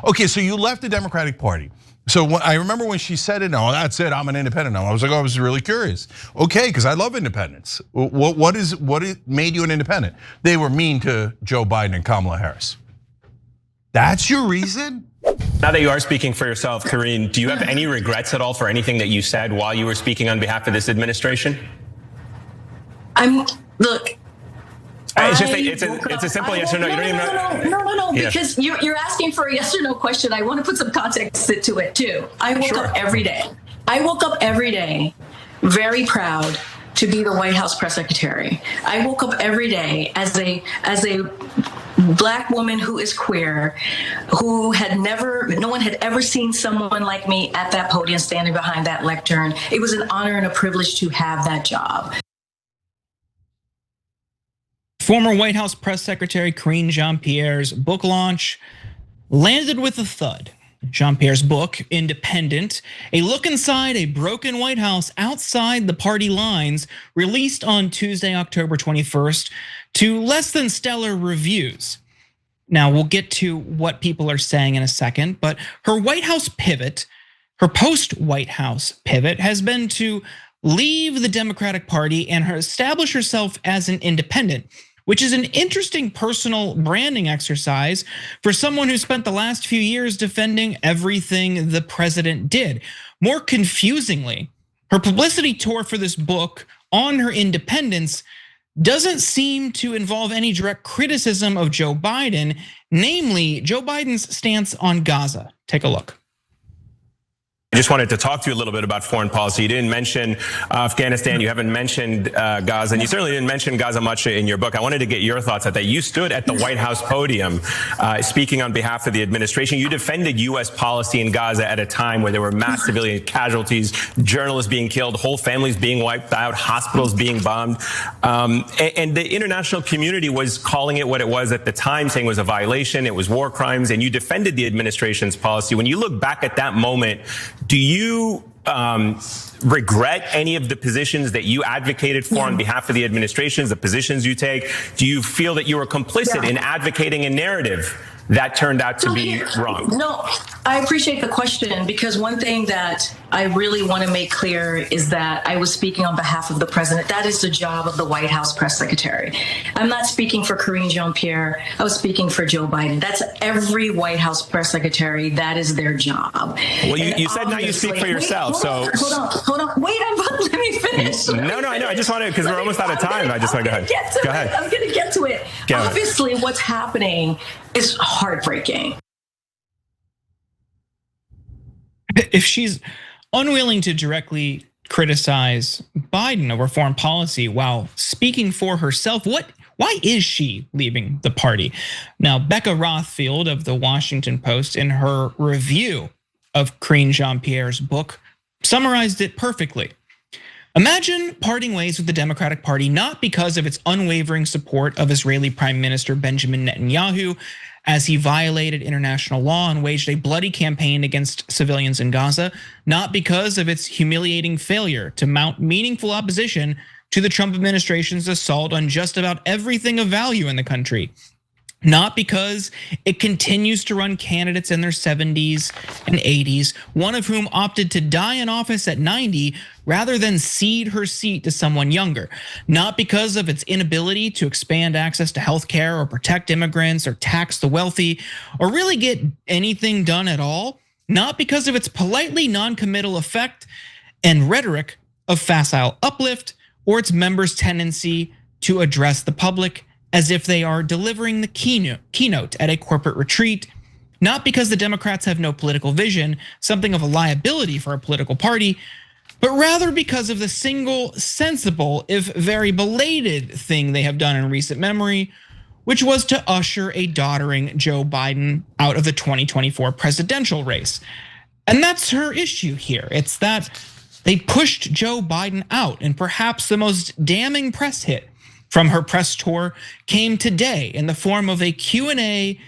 Okay, so you left the Democratic Party. So I remember when she said it, no, that's it, I'm an independent now. I was like, I was really curious. Okay, because I love independents. What made you an independent? They were mean to Joe Biden and Kamala Harris. That's your reason? Now that you are speaking for yourself, Karine, do you have any regrets at all for anything that you said while you were speaking on behalf of this administration? Look. It's a simple yes or no. You don't even know. No, because you're asking for a yes or no question. I want to put some context to it too. I woke up every day. I woke up every day very proud to be the White House press secretary. I woke up every day as a Black woman who is queer, no one had ever seen someone like me at that podium standing behind that lectern. It was an honor and a privilege to have that job. Former White House press secretary Karine Jean Pierre's book launch landed with a thud. Jean Pierre's book, Independent, a look inside a broken White House outside the party lines, released on Tuesday, October 21st, to less than stellar reviews. Now, we'll get to what people are saying in a second, but her White House pivot, her post-White House pivot, has been to leave the Democratic Party and establish herself as an independent, which is an interesting personal branding exercise for someone who spent the last few years defending everything the president did. More confusingly, her publicity tour for this book on her independence doesn't seem to involve any direct criticism of Joe Biden, namely Joe Biden's stance on Gaza. Take a look. I just wanted to talk to you a little bit about foreign policy. You didn't mention Afghanistan, you haven't mentioned Gaza, and you certainly didn't mention Gaza much in your book. I wanted to get your thoughts on that. You stood at the White House podium speaking on behalf of the administration. You defended US policy in Gaza at a time where there were mass civilian casualties, journalists being killed, whole families being wiped out, hospitals being bombed. And the international community was calling it what it was at the time, saying it was a violation, it was war crimes, and you defended the administration's policy. When you look back at that moment, do you regret any of the positions that you advocated for on behalf of the administrations, the positions you take? Do you feel that you were complicit in advocating a narrative that turned out to be wrong? No, I appreciate the question, because one thing that I really want to make clear is that I was speaking on behalf of the president. That is the job of the White House press secretary. I'm not speaking for Karine Jean Pierre. I was speaking for Joe Biden. That's every White House press secretary. That is their job. Well, you said now you speak for yourself. Hold on. Wait, let me finish. No, I know. I just wanted, because we're almost out of time. I just want to go ahead. Go ahead. I'm going to get to it. Obviously, what's happening is heartbreaking. If she's unwilling to directly criticize Biden over foreign policy while speaking for herself, why is she leaving the party? Now, Becca Rothfield of the Washington Post, in her review of Karine Jean Pierre's book, summarized it perfectly. Imagine parting ways with the Democratic Party not because of its unwavering support of Israeli Prime Minister Benjamin Netanyahu, as he violated international law and waged a bloody campaign against civilians in Gaza, not because of its humiliating failure to mount meaningful opposition to the Trump administration's assault on just about everything of value in the country, not because it continues to run candidates in their 70s and 80s, one of whom opted to die in office at 90 rather than cede her seat to someone younger, not because of its inability to expand access to healthcare or protect immigrants or tax the wealthy or really get anything done at all, not because of its politely non-committal effect and rhetoric of facile uplift or its members' tendency to address the public as if they are delivering the keynote at a corporate retreat, not because the Democrats have no political vision, something of a liability for a political party, but rather because of the single sensible, if very belated thing they have done in recent memory, which was to usher a doddering Joe Biden out of the 2024 presidential race. And that's her issue here. It's that they pushed Joe Biden out, and perhaps the most damning press hit from her press tour came today in the form of a Q&A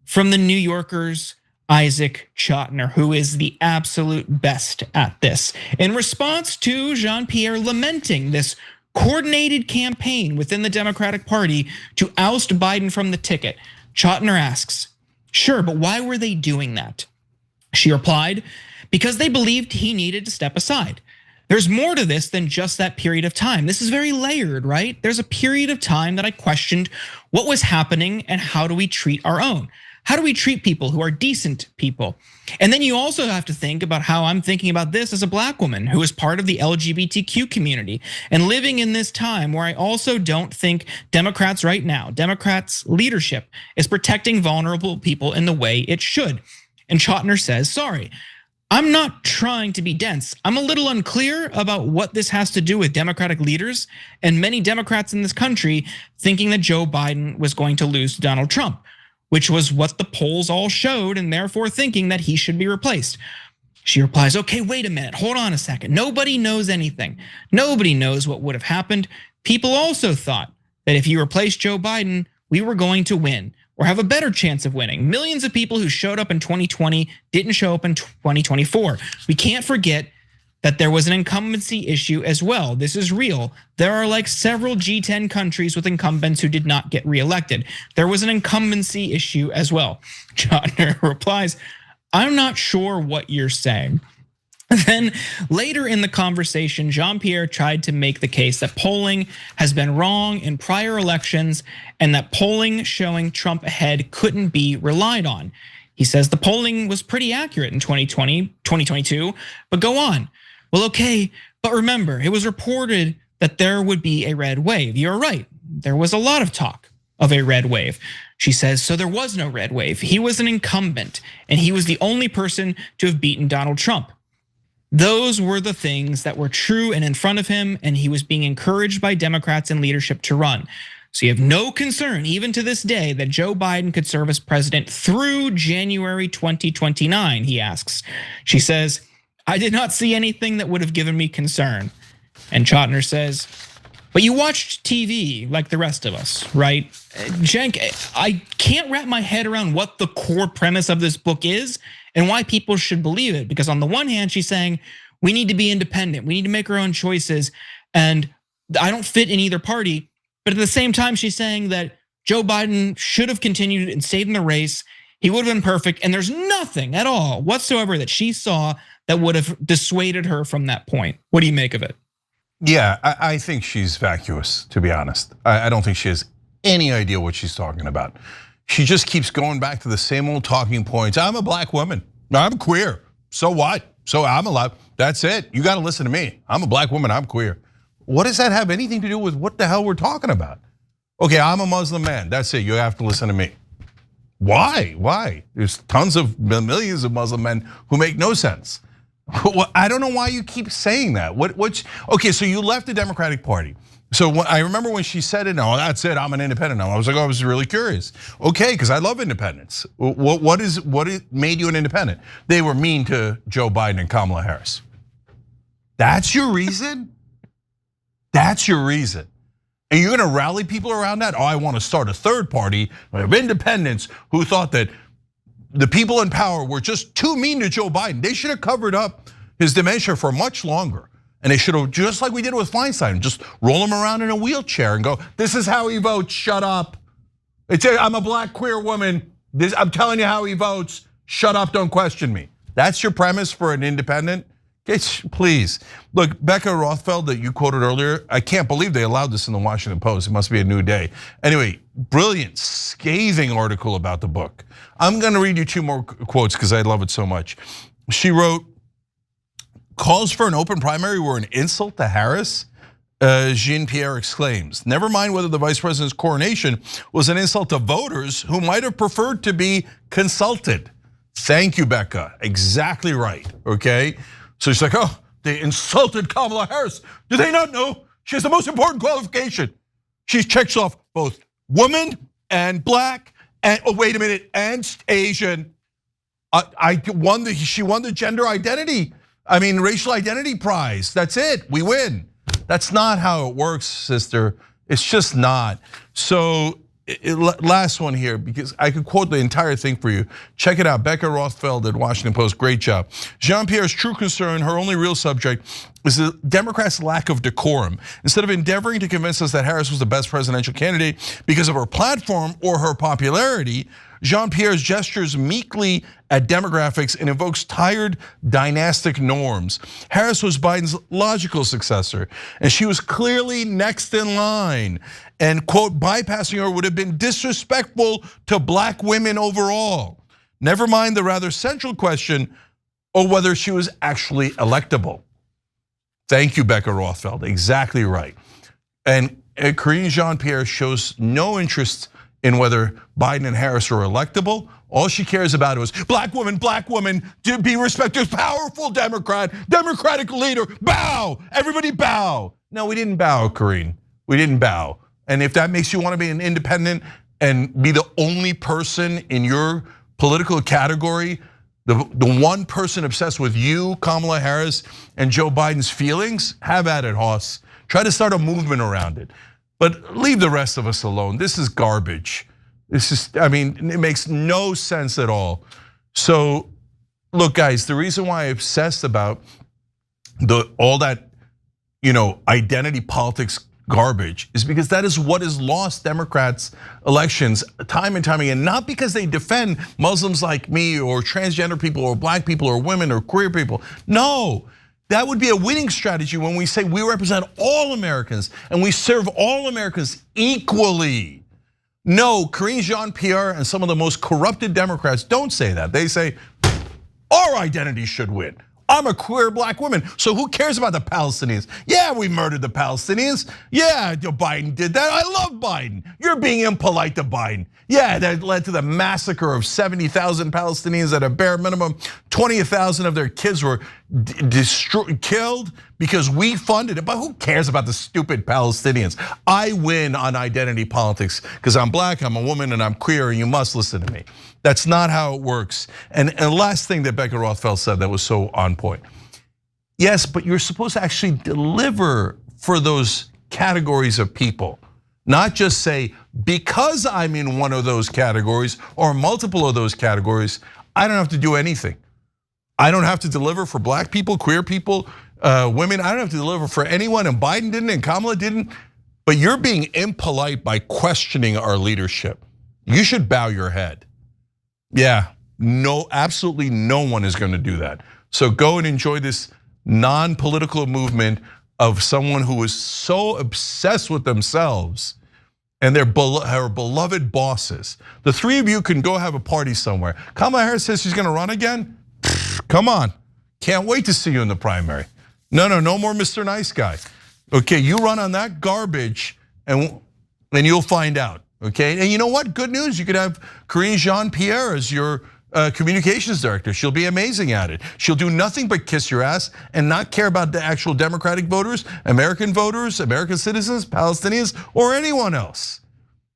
from the New Yorker's Isaac Chotiner, who is the absolute best at this. In response to Jean Pierre lamenting this coordinated campaign within the Democratic Party to oust Biden from the ticket, Chotiner asks, Sure, but why were they doing that? She replied, because they believed he needed to step aside. There's more to this than just that period of time. This is very layered, right? There's a period of time that I questioned what was happening and how do we treat our own? How do we treat people who are decent people? And then you also have to think about how I'm thinking about this as a Black woman who is part of the LGBTQ community and living in this time where I also don't think Democrats right now, Democrats leadership is protecting vulnerable people in the way it should. And Chotiner says, sorry, I'm not trying to be dense. I'm a little unclear about what this has to do with Democratic leaders and many Democrats in this country thinking that Joe Biden was going to lose to Donald Trump, which was what the polls all showed, and therefore thinking that he should be replaced. She replies, okay, wait a minute, hold on a second. Nobody knows anything. Nobody knows what would have happened. People also thought that if you replaced Joe Biden, we were going to win or have a better chance of winning. Millions of people who showed up in 2020 didn't show up in 2024. We can't forget that there was an incumbency issue as well. This is real. There are like several G10 countries with incumbents who did not get reelected. There was an incumbency issue as well. Chotiner replies, I'm not sure what you're saying. Then later in the conversation, Jean Pierre tried to make the case that polling has been wrong in prior elections and that polling showing Trump ahead couldn't be relied on. He says the polling was pretty accurate in 2022, but go on. Well, okay, but remember, it was reported that there would be a red wave. You're right, there was a lot of talk of a red wave. She says, so there was no red wave. He was an incumbent and he was the only person to have beaten Donald Trump. Those were the things that were true and in front of him, and he was being encouraged by Democrats in leadership to run. So you have no concern, even to this day, that Joe Biden could serve as president through January 2029, he asks. She says, I did not see anything that would have given me concern. And Chotiner says, but you watched TV like the rest of us, right? Cenk, I can't wrap my head around what the core premise of this book is and why people should believe it. Because on the one hand, she's saying, we need to be independent. We need to make our own choices. And I don't fit in either party. But at the same time, she's saying that Joe Biden should have continued and stayed in the race. He would have been perfect. And there's nothing at all whatsoever that she saw that would have dissuaded her from that point. What do you make of it? Yeah, I think she's vacuous, to be honest. I don't think she has any idea what she's talking about. She just keeps going back to the same old talking points. I'm a Black woman, I'm queer, so what? So I'm allowed, that's it, you gotta listen to me. I'm a Black woman, I'm queer. What does that have anything to do with what the hell we're talking about? Okay, I'm a Muslim man, that's it, you have to listen to me. Why? There's tons of millions of Muslim men who make no sense. I don't know why you keep saying that. Okay, so you left the Democratic Party. So I remember when she said it, no, that's it, I'm an independent now. I was like, I was really curious. Okay, because I love independence. What made you an independent? They were mean to Joe Biden and Kamala Harris. That's your reason? That's your reason. And you're gonna rally people around that? Oh, I wanna start a third party of independents who thought that the people in power were just too mean to Joe Biden. They should have covered up his dementia for much longer. And they should have, just like we did with Feinstein, just roll him around in a wheelchair and go, this is how he votes, shut up. I'm a Black queer woman, I'm telling you how he votes, shut up, don't question me. That's your premise for an independent? Please. Look, Becca Rothfeld that you quoted earlier, I can't believe they allowed this in the Washington Post. It must be a new day. Anyway, brilliant, scathing article about the book. I'm gonna read you two more quotes because I love it so much. She wrote, calls for an open primary were an insult to Harris? Jean Pierre exclaims, never mind whether the vice president's coronation was an insult to voters who might have preferred to be consulted. Thank you, Becca, exactly right, okay? So she's like, oh, they insulted Kamala Harris. Do they not know she has the most important qualification? She checks off both woman and Black and, oh, wait a minute, and Asian. She won the gender identity, racial identity prize. That's it, we win. That's not how it works, sister. It's just not. So last one here, because I could quote the entire thing for you. Check it out, Becca Rothfeld at Washington Post, great job. Jean Pierre's true concern, her only real subject, is the Democrats' lack of decorum. Instead of endeavoring to convince us that Harris was the best presidential candidate because of her platform or her popularity, Jean Pierre's gestures meekly at demographics and evokes tired dynastic norms. Harris was Biden's logical successor, and she was clearly next in line. And quote, bypassing her would have been disrespectful to black women overall. Never mind the rather central question of whether she was actually electable. Thank you, Becca Rothfeld, exactly right. And Karine Jean Pierre shows no interest in whether Biden and Harris are electable. All she cares about is black woman, to be respected, powerful Democrat, Democratic leader, bow, everybody bow. No, we didn't bow, Karine, we didn't bow. And if that makes you want to be an independent and be the only person in your political category, the one person obsessed with you, Kamala Harris, and Joe Biden's feelings, have at it, Hoss. Try to start a movement around it. But leave the rest of us alone. This is garbage. This is, I mean, it makes no sense at all. So, look, guys, the reason why I'm obsessed about all that, identity politics garbage is because that is what has lost Democrats elections time and time again. Not because they defend Muslims like me or transgender people or black people or women or queer people. No, that would be a winning strategy when we say we represent all Americans and we serve all Americans equally. No, Karine Jean Pierre and some of the most corrupted Democrats don't say that. They say our identity should win. I'm a queer black woman, so who cares about the Palestinians? Yeah, we murdered the Palestinians. Yeah, Biden did that. I love Biden. You're being impolite to Biden. Yeah, that led to the massacre of 70,000 Palestinians at a bare minimum. 20,000 of their kids were killed because we funded it. But who cares about the stupid Palestinians? I win on identity politics because I'm black, I'm a woman, and I'm queer, and you must listen to me. That's not how it works. And last thing that Becca Rothfeld said that was so on point. Yes, but you're supposed to actually deliver for those categories of people. Not just say, because I'm in one of those categories or multiple of those categories, I don't have to do anything. I don't have to deliver for black people, queer people, women. I don't have to deliver for anyone, and Biden didn't and Kamala didn't. But you're being impolite by questioning our leadership. You should bow your head. Yeah, no, absolutely no one is going to do that. So go and enjoy this non-political movement of someone who is so obsessed with themselves and her beloved bosses. The three of you can go have a party somewhere. Kamala Harris says she's going to run again. Come on, can't wait to see you in the primary. No more Mr. Nice Guy. Okay, you run on that garbage and you'll find out. Okay, and you know what? Good news, you could have Karine Jean Pierre as your communications director. She'll be amazing at it. She'll do nothing but kiss your ass and not care about the actual Democratic voters, American citizens, Palestinians, or anyone else.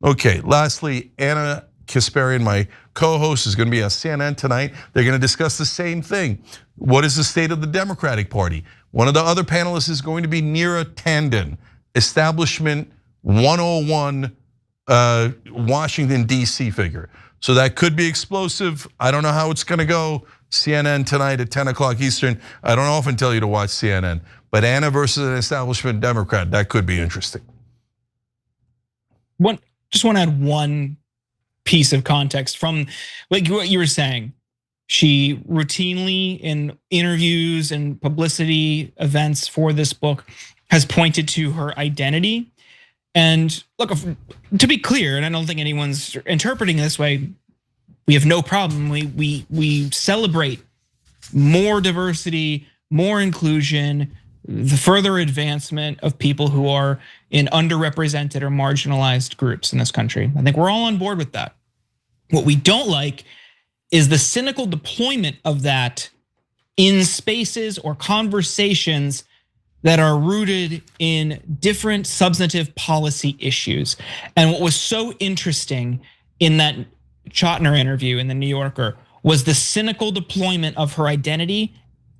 Okay, lastly, Anna Kasparian, my co-host, is gonna be on CNN tonight. They're gonna discuss the same thing. What is the state of the Democratic Party? One of the other panelists is going to be Neera Tanden, Establishment 101, Washington, D.C. figure. So that could be explosive. I don't know how it's gonna go. CNN tonight at 10 o'clock Eastern. I don't often tell you to watch CNN, but Anna versus an establishment Democrat, that could be interesting. Just want to add one piece of context from like what you were saying. She routinely in interviews and publicity events for this book has pointed to her identity. And look, to be clear, and I don't think anyone's interpreting this way, we have no problem. We celebrate more diversity, more inclusion, the further advancement of people who are in underrepresented or marginalized groups in this country. I think we're all on board with that. What we don't like is the cynical deployment of that in spaces or conversations that are rooted in different substantive policy issues. And what was so interesting in that Chotiner interview in the New Yorker was the cynical deployment of her identity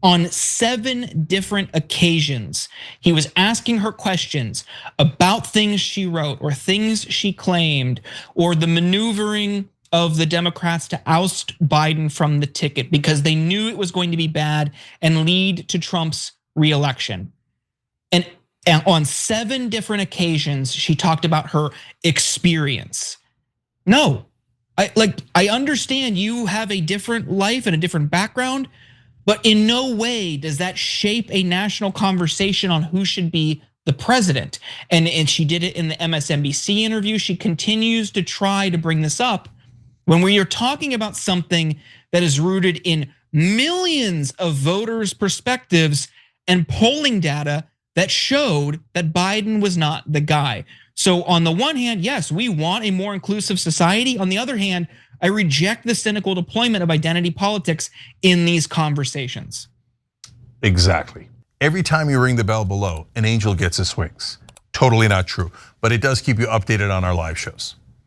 on 7 different occasions. He was asking her questions about things she wrote or things she claimed or the maneuvering of the Democrats to oust Biden from the ticket because they knew it was going to be bad and lead to Trump's reelection. And on 7 different occasions, she talked about her experience. No, I understand you have a different life and a different background, but in no way does that shape a national conversation on who should be the president. And she did it in the MSNBC interview. She continues to try to bring this up when we are talking about something that is rooted in millions of voters' perspectives and polling data that showed that Biden was not the guy. So on the one hand, yes, we want a more inclusive society. On the other hand, I reject the cynical deployment of identity politics in these conversations. Exactly. Every time you ring the bell below, an angel gets his wings. Totally not true, but it does keep you updated on our live shows.